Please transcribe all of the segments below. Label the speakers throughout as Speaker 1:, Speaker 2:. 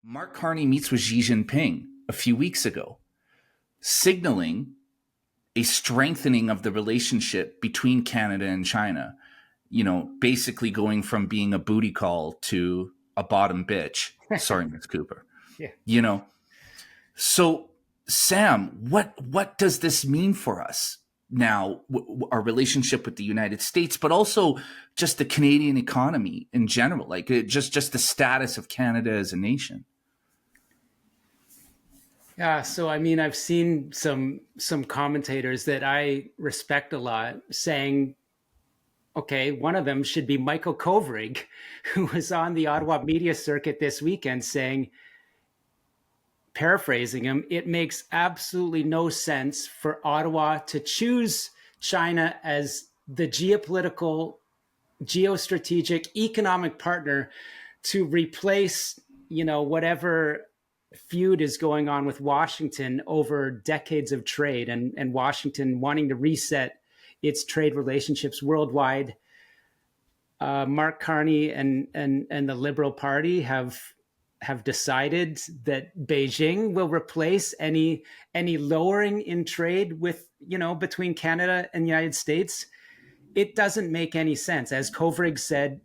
Speaker 1: Mark Carney meets with Xi Jinping a few weeks ago, signaling a strengthening of the relationship between Canada and China, basically going from being a booty call to a bottom bitch. Sorry, Ms. Cooper.
Speaker 2: Yeah.
Speaker 1: So Sam, what does this mean for us now, our relationship with the United States, but also just the Canadian economy in general, like just the status of Canada as a nation?
Speaker 2: Yeah, so I mean, I've seen some commentators that I respect a lot saying, okay, one of them should be Michael Kovrig, who was on the Ottawa media circuit this weekend saying, paraphrasing him, it makes absolutely no sense for Ottawa to choose China as the geopolitical, geostrategic, economic partner to replace, whatever feud is going on with Washington over decades of trade, and Washington wanting to reset its trade relationships worldwide. Mark Carney and the Liberal Party have decided that Beijing will replace any lowering in trade with, between Canada and the United States. It doesn't make any sense. As Kovrig said,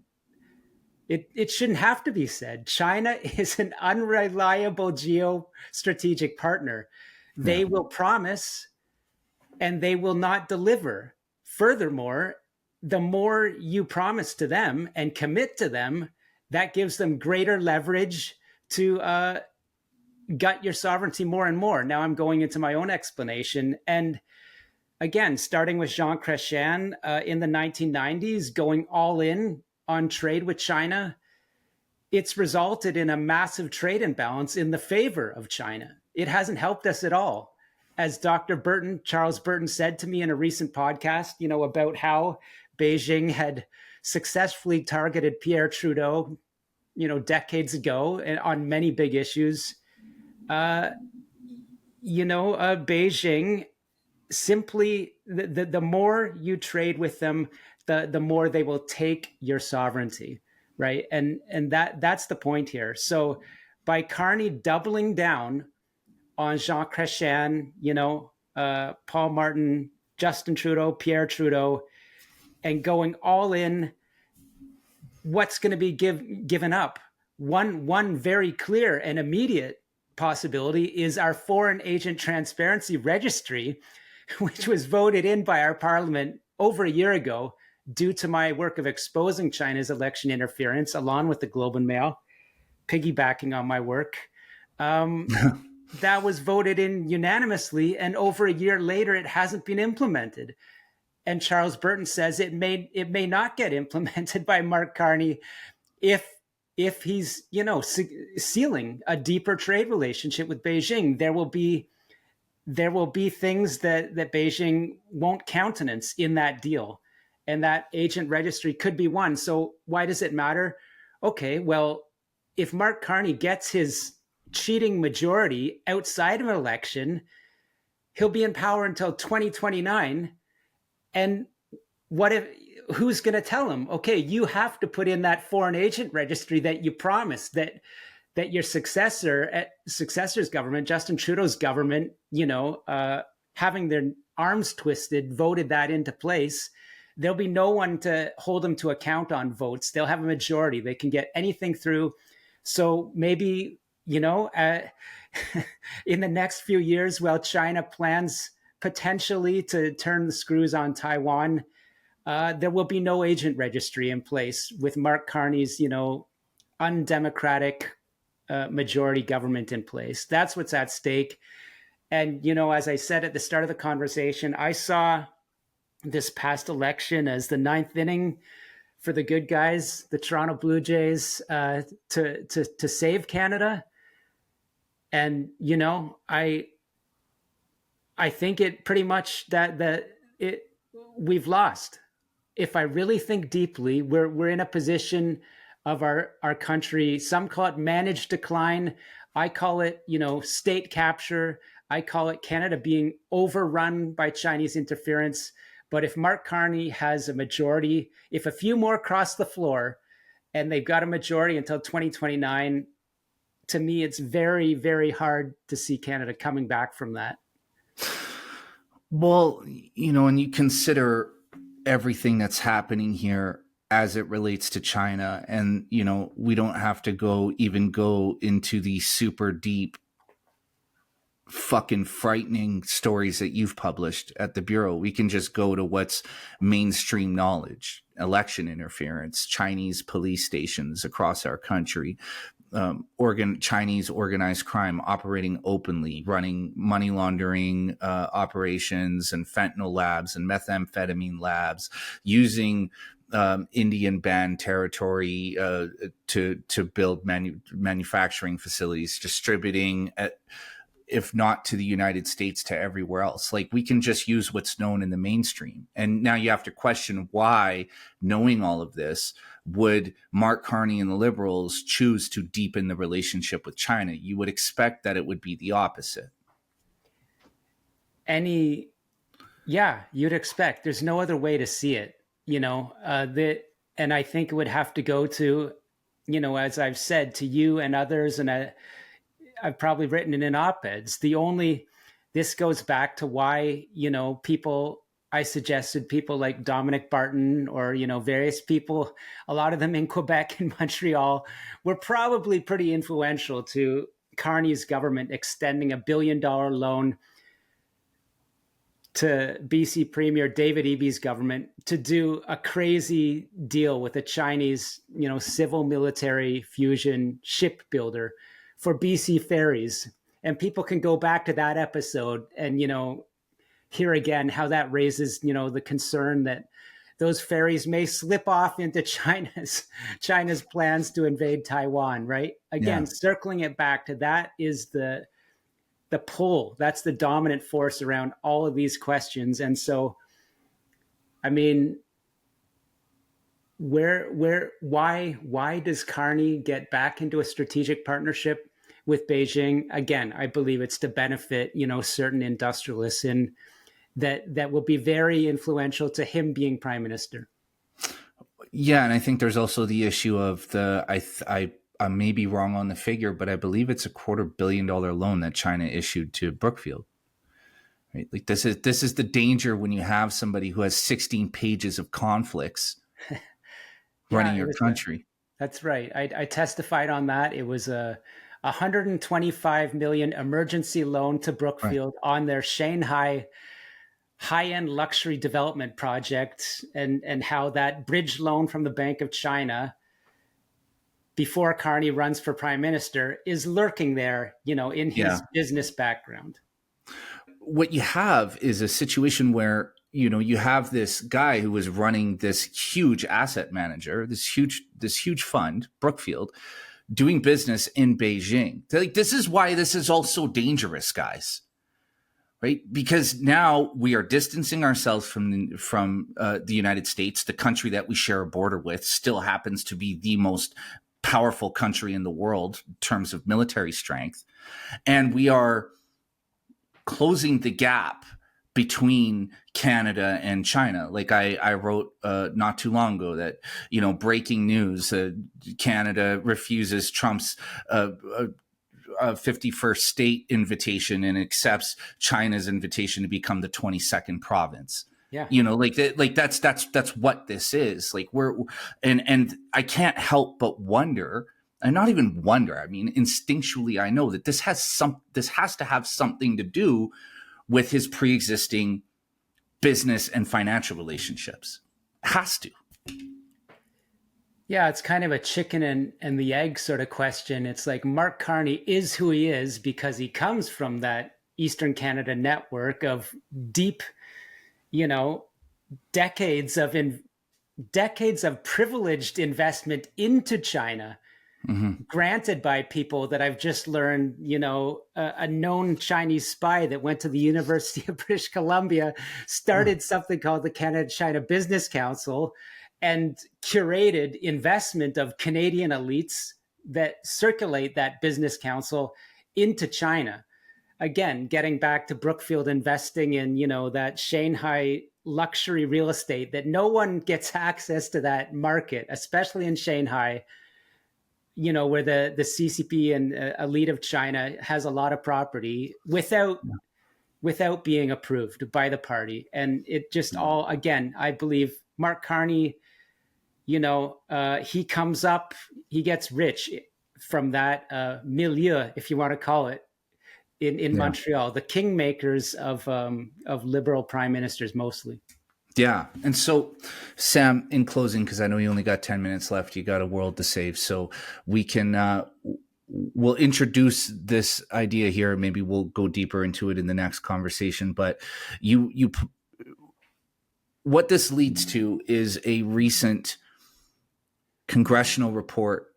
Speaker 2: it shouldn't have to be said. China is an unreliable geostrategic partner. They will promise and they will not deliver. Furthermore, the more you promise to them and commit to them, that gives them greater leverage to gut your sovereignty more and more. Now I'm going into my own explanation. And again, starting with Jean Chrétien in the 1990s, going all in on trade with China, it's resulted in a massive trade imbalance in the favor of China. It hasn't helped us at all. As Dr. Burton, Charles Burton, said to me in a recent podcast, about how Beijing had successfully targeted Pierre Trudeau, decades ago on many big issues. Beijing simply, the more you trade with them, the more they will take your sovereignty, right? And that's the point here. So by Carney doubling down on Jean Chrétien, Paul Martin, Justin Trudeau, Pierre Trudeau, and going all in, what's going to be given up? One very clear and immediate possibility is our Foreign Agent Transparency Registry, which was voted in by our parliament over a year ago due to my work of exposing China's election interference, along with the Globe and Mail, piggybacking on my work. That was voted in unanimously, and over a year later, it hasn't been implemented. And Charles Burton says it may not get implemented by Mark Carney if he's sealing a deeper trade relationship with Beijing. There will be things that Beijing won't countenance in that deal, and that agent registry could be one. So why does it matter? Okay, well, if Mark Carney gets his cheating majority outside of an election, he'll be in power until 2029. And who's going to tell him, okay, you have to put in that foreign agent registry that you promised, that your successor's government, Justin Trudeau's government, having their arms twisted, voted that into place. There'll be no one to hold them to account on votes. They'll have a majority. They can get anything through. So maybe, in the next few years, while China plans potentially to turn the screws on Taiwan, there will be no agent registry in place with Mark Carney's, undemocratic majority government in place. That's what's at stake. And, as I said at the start of the conversation, I saw this past election as the ninth inning for the good guys, the Toronto Blue Jays, to save Canada. And, I think it pretty much we've lost. If I really think deeply, we're in a position of our country. Some call it managed decline. I call it, state capture. I call it Canada being overrun by Chinese interference. But if Mark Carney has a majority, if a few more cross the floor and they've got a majority until 2029, to me, it's very, very hard to see Canada coming back from that.
Speaker 1: Well, and you consider everything that's happening here as it relates to China. And, we don't have to go into the super deep, fucking frightening stories that you've published at the Bureau. We can just go to what's mainstream knowledge: election interference, Chinese police stations across our country, Chinese organized crime operating openly, running money laundering operations and fentanyl labs and methamphetamine labs, using Indian banned territory to build manufacturing facilities, distributing if not to the United States, to everywhere else. Like, we can just use what's known in the mainstream. And now you have to question why, knowing all of this, would Mark Carney and the Liberals choose to deepen the relationship with China? You would expect that it would be the opposite.
Speaker 2: You'd expect. There's no other way to see it, and I think it would have to go to, as I've said to you and others, and I've probably written it in op-eds. This goes back to why, I suggested people like Dominic Barton or, various people, a lot of them in Quebec and Montreal, were probably pretty influential to Carney's government extending $1 billion loan to BC Premier David Eby's government to do a crazy deal with a Chinese, civil military fusion shipbuilder for BC ferries. And people can go back to that episode and, hear again how that raises, the concern that those ferries may slip off into China's plans to invade Taiwan, right? Again, circling it back to that is the pull. That's the dominant force around all of these questions. And so, I mean, why does Carney get back into a strategic partnership with Beijing? Again, I believe it's to benefit, certain industrialists that will be very influential to him being prime minister.
Speaker 1: Yeah, and I think there's also the issue of I may be wrong on the figure, but I believe it's $250 million loan that China issued to Brookfield. Right? Like, this is the danger when you have somebody who has 16 pages of conflicts running your country.
Speaker 2: That's right. I testified on that. It was a $125 million emergency loan to Brookfield on their Shanghai high-end luxury development project, and how that bridge loan from the Bank of China before Carney runs for prime minister is lurking there, in his business background.
Speaker 1: What you have is a situation where, you have this guy who was running this huge asset manager, this huge fund, Brookfield, doing business in Beijing. Like, this is why this is all so dangerous, guys. Right? Because now we are distancing ourselves from the United States, the country that we share a border with, still happens to be the most powerful country in the world in terms of military strength. And we are closing the gap between Canada and China. Like, I wrote not too long ago that, breaking news, Canada refuses Trump's 51st state invitation and accepts China's invitation to become the 22nd province.
Speaker 2: Yeah.
Speaker 1: That's what this is. Like, and I can't help but wonder, and not even wonder, I mean, instinctually, I know that this has to have something to do with his pre-existing business and financial relationships. It has to.
Speaker 2: Yeah, it's kind of a chicken and the egg sort of question. It's like Mark Carney is who he is because he comes from that Eastern Canada network of deep, decades of privileged investment into China, granted by people that I've just learned, a known Chinese spy that went to the University of British Columbia, started something called the Canada-China Business Council, and curated investment of Canadian elites that circulate that business council into China. Again, getting back to Brookfield investing in, that Shanghai luxury real estate, that no one gets access to that market, especially in Shanghai, where the CCP and elite of China has a lot of property without being approved by the party. And it just all, again, I believe Mark Carney, he comes up, he gets rich from that milieu, if you want to call it, in Montreal, the kingmakers of liberal prime ministers mostly.
Speaker 1: Yeah. And so, Sam, in closing, because I know you only got 10 minutes left, you got a world to save. So we can, we'll introduce this idea here. Maybe we'll go deeper into it in the next conversation. But what this leads to is a recent congressional report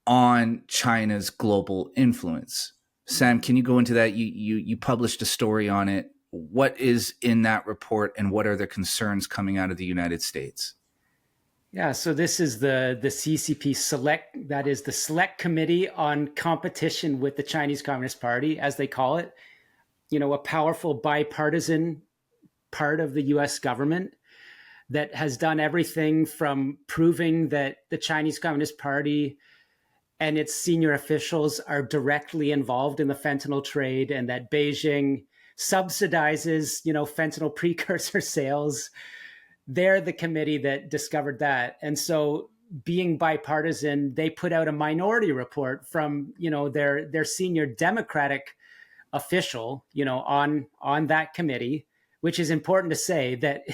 Speaker 1: on China's global influence. Sam, can you go into that? You published a story on it. What is in that report, and what are the concerns coming out of the United States?
Speaker 2: Yeah, so this is the CCP Select, that is the Select Committee on Competition with the Chinese Communist Party, as they call it. A powerful bipartisan part of the US government that has done everything from proving that the Chinese Communist Party and its senior officials are directly involved in the fentanyl trade, and that Beijing subsidizes, fentanyl precursor sales. They're the committee that discovered that. And so, being bipartisan, they put out a minority report from, their senior Democratic official, on that committee, which is important to say that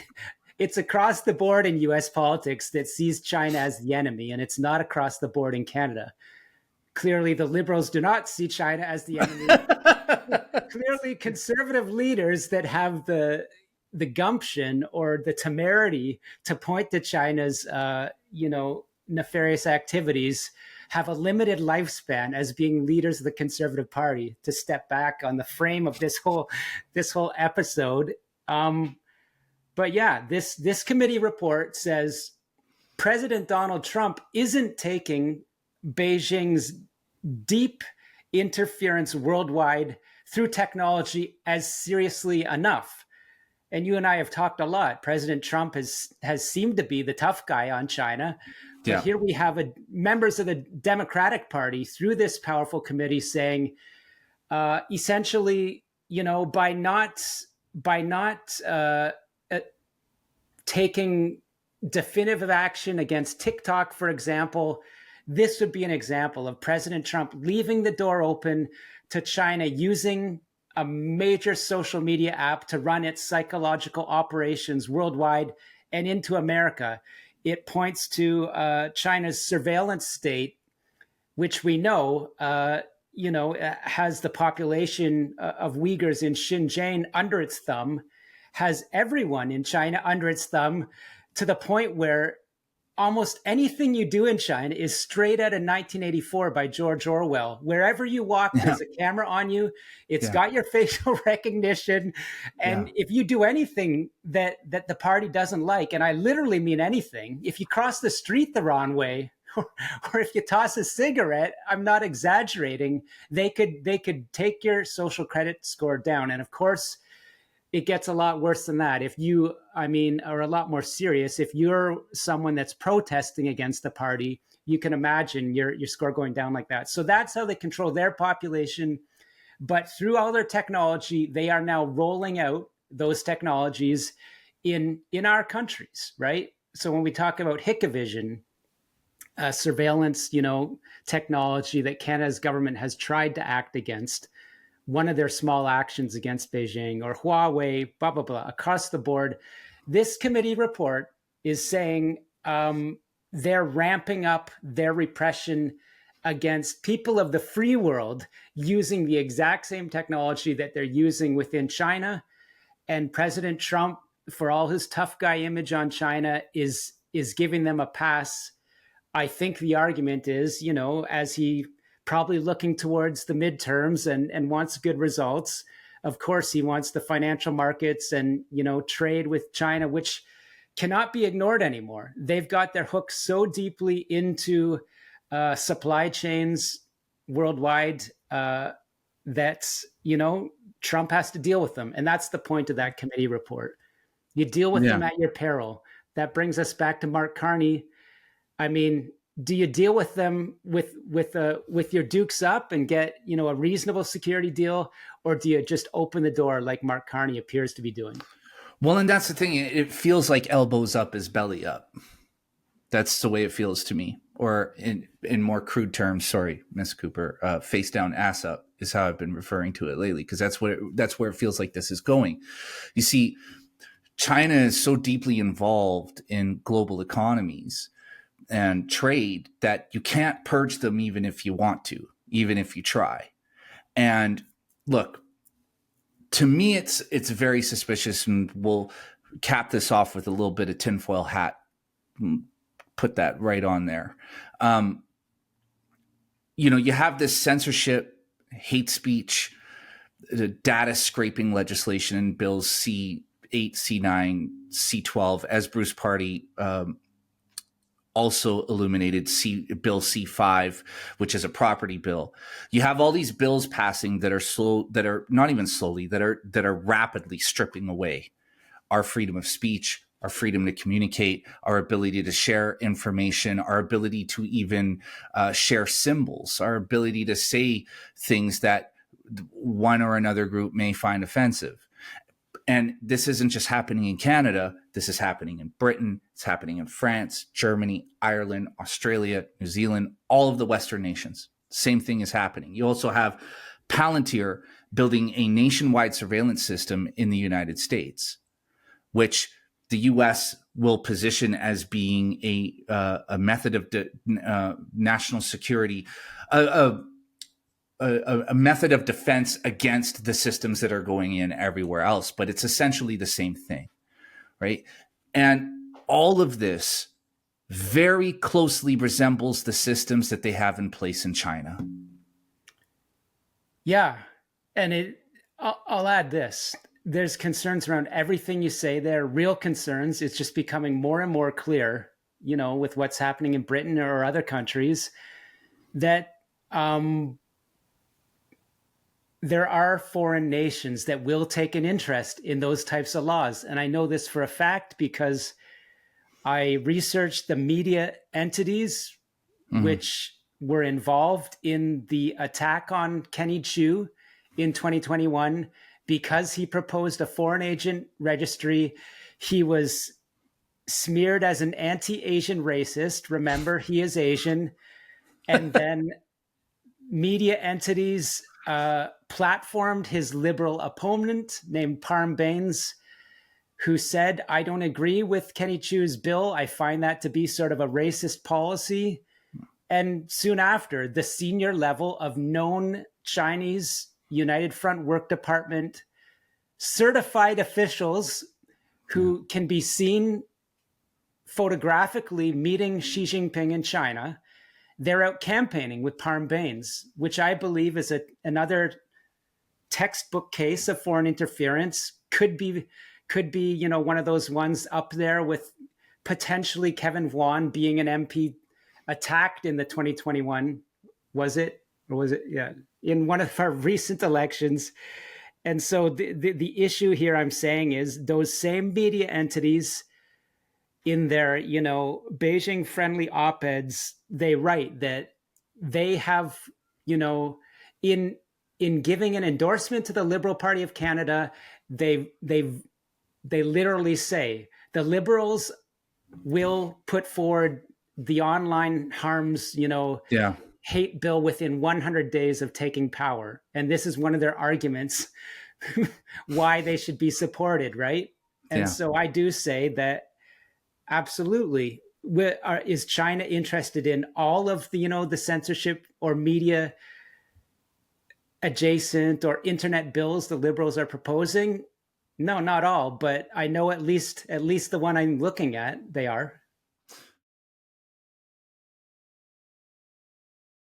Speaker 2: it's across the board in US politics that sees China as the enemy, and it's not across the board in Canada. Clearly, the Liberals do not see China as the enemy. Clearly, conservative leaders that have the gumption or the temerity to point to China's, nefarious activities have a limited lifespan as being leaders of the Conservative Party. To step back on the frame of this whole episode, but yeah, this committee report says President Donald Trump isn't taking Beijing's deep interference worldwide through technology as seriously enough. And you and I have talked a lot. President Trump has seemed to be the tough guy on China. But here we have members of the Democratic Party through this powerful committee saying, essentially, by not taking definitive action against TikTok, for example, this would be an example of President Trump leaving the door open to China using a major social media app to run its psychological operations worldwide and into America. It points to China's surveillance state, which we know, has the population of Uyghurs in Xinjiang under its thumb, has everyone in China under its thumb, to the point where almost anything you do in China is straight out of 1984 by George Orwell. Wherever you walk, there's a camera on you. It's got your facial recognition. And if you do anything that the party doesn't like, and I literally mean anything, if you cross the street the wrong way, or if you toss a cigarette, I'm not exaggerating, they could take your social credit score down. And of course, it gets a lot worse than that. Or a lot more serious. If you're someone that's protesting against the party, you can imagine your score going down like that. So that's how they control their population. But through all their technology, they are now rolling out those technologies in our countries, right? So when we talk about Hikvision, surveillance, technology that Canada's government has tried to act against, one of their small actions against Beijing, or Huawei, blah, blah, blah, across the board. This committee report is saying they're ramping up their repression against people of the free world using the exact same technology that they're using within China. And President Trump, for all his tough guy image on China, is giving them a pass. I think the argument is, as he probably looking towards the midterms and wants good results. Of course, he wants the financial markets and, trade with China, which cannot be ignored anymore. They've got their hooks so deeply into supply chains worldwide that, Trump has to deal with them. And that's the point of that committee report. You deal with them at your peril. That brings us back to Mark Carney. I mean, do you deal with them with your dukes up and get, a reasonable security deal, or do you just open the door like Mark Carney appears to be doing?
Speaker 1: Well, and that's the thing. It feels like elbows up is belly up. That's the way it feels to me. Or in more crude terms, sorry, Miss Cooper, face down, ass up is how I've been referring to it lately, because that's where it feels like this is going. You see, China is so deeply involved in global economies and trade that you can't purge them even if you want to, even if you try. And look, to me, it's very suspicious, and we'll cap this off with a little bit of tinfoil hat. Put that right on there. You have this censorship, hate speech, the data scraping legislation in bills C8, C9, C12, as Bruce Party also illuminated, Bill C5, which is a property bill. You have all these bills passing that are slow, that are not even slowly, that are rapidly stripping away our freedom of speech, our freedom to communicate, our ability to share information, our ability to even share symbols, our ability to say things that one or another group may find offensive. And this isn't just happening in Canada. This is happening in Britain. It's happening in France, Germany, Ireland, Australia, New Zealand, all of the Western nations. Same thing is happening. You also have Palantir building a nationwide surveillance system in the United States, which the U.S. will position as being a method of national security, a method of defense against the systems that are going in everywhere else. But it's essentially the same thing, right? And all of this very closely resembles the systems that they have in place in China.
Speaker 2: Yeah. And I'll add this. There's concerns around everything you say there, real concerns. It's just becoming more and more clear, with what's happening in Britain or other countries, that there are foreign nations that will take an interest in those types of laws. And I know this for a fact because I researched the media entities which were involved in the attack on Kenny Chu in 2021. Because he proposed a foreign agent registry, he was smeared as an anti-Asian racist. Remember, he is Asian. And then media entities platformed his liberal opponent named Parm Baines, who said, I don't agree with Kenny Chu's bill. I find that to be sort of a racist policy. And soon after, the senior level of known Chinese United Front Work Department certified officials who can be seen photographically meeting Xi Jinping in China, they're out campaigning with Parm Baines, which I believe is another textbook case of foreign interference. Could be, one of those ones up there with potentially Kevin Vuan being an MP attacked in the 2021, was it? Or was it? Yeah. In one of our recent elections. And so the issue here I'm saying is those same media entities in their, Beijing friendly op-eds, they write that they have, in giving an endorsement to the Liberal Party of Canada, they literally say the Liberals will put forward the online harms, hate bill within 100 days of taking power. And this is one of their arguments why they should be supported, right? And so I do say that absolutely, is China interested in all of the, the censorship or media adjacent or internet bills the Liberals are proposing? No, not all, but I know at least the one I'm looking at, they are.